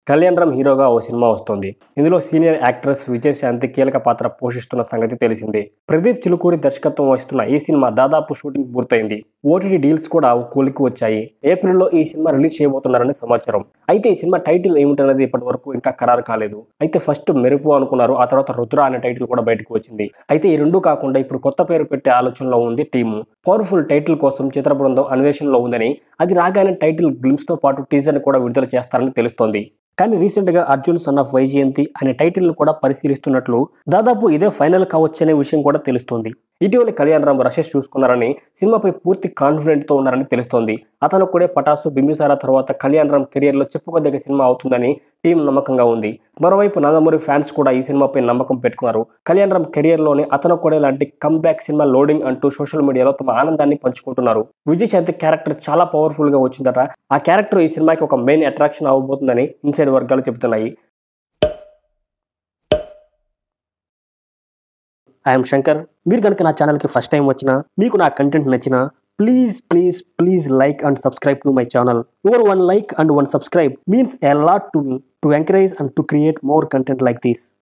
కళ్యాణ్ రామ్ హీరోగా ఓ సినిమా వస్తోంది. ఇందులో సీనియర్ యాక్ట్రెస్ విజయశాంతి కీలక పాత్ర పోషిస్తున్న సంగతి తెలిసిందే. ప్రదీప్ చిలుకూరి దర్శకత్వం వహిస్తున్న ఈ సినిమా దాదాపు షూటింగ్ పూర్తయింది. ఓటీటీ డీల్స్ కూడా కొలిక్కి వచ్చాయి. ఏప్రిల్లో ఈ సినిమా రిలీజ్ చేయబోతున్నారని సమాచారం. అయితే ఈ సినిమా టైటిల్ ఏమిటనేది ఇప్పటి వరకు ఇంకా ఖరారు కాలేదు. అయితే ఫస్ట్ మెరుపు అనుకున్నారు. ఆ తర్వాత రుద్ర అనే టైటిల్ కూడా బయటకు వచ్చింది. అయితే ఈ రెండూ కాకుండా ఇప్పుడు కొత్త పేరు పెట్టే ఆలోచనలో ఉంది టీము. పవర్ఫుల్ టైటిల్ కోసం చిత్ర బృందం అన్వేషణలో ఉందని, అది రాగానే టైటిల్ గ్లిమ్స్ తో పాటు టీజర్ ని కూడా విడుదల చేస్తారని తెలుస్తోంది. కానీ రీసెంట్గా అర్జున్ సన్ ఆఫ్ వైజయంతి అనే టైటిల్ను కూడా పరిశీలిస్తున్నట్లు, దాదాపు ఇదే ఫైనల్ కావచ్చనే విషయం కూడా తెలుస్తోంది. ఇటీవల కళ్యాణ్ రామ్ రషెస్ చూసుకున్నారని, సినిమాపై పూర్తి కాన్ఫిడెంట్తో ఉన్నారని తెలుస్తోంది. అతను కూడా పటాసు, బింబిసారా తర్వాత కళ్యాణ్ రామ్ కెరియర్లో చెప్పుకోదగ్గ సినిమా అవుతుందని టీం నమ్మకంగా ఉంది. మరోవైపు నందమూరి ఫ్యాన్స్ కూడా ఈ సినిమాపై నమ్మకం పెట్టుకున్నారు. కళ్యాణ్ రామ్ కెరియర్లోనే అతను కూడా లాంటి కమ్బ్యాక్ సినిమా లోడింగ్ అంటూ సోషల్ మీడియాలో తమ ఆనందాన్ని పంచుకుంటున్నారు. విజయశాంతి క్యారెక్టర్ చాలా పవర్ఫుల్గా వచ్చిందట. ఆ క్యారెక్టర్ ఈ సినిమాకి ఒక మెయిన్ అట్రాక్షన్ అవబోతుందని ఇన్సైడ్ వర్గాలు చెబుతున్నాయి. ఐఎమ్ శంకర్. మీరు కనుక నా ఛానల్కి ఫస్ట్ టైం వచ్చినా, మీకు నా కంటెంట్ నచ్చినా, please like and subscribe to my channel. Your one like and one subscribe means a lot to me to encourage and to create more content like this.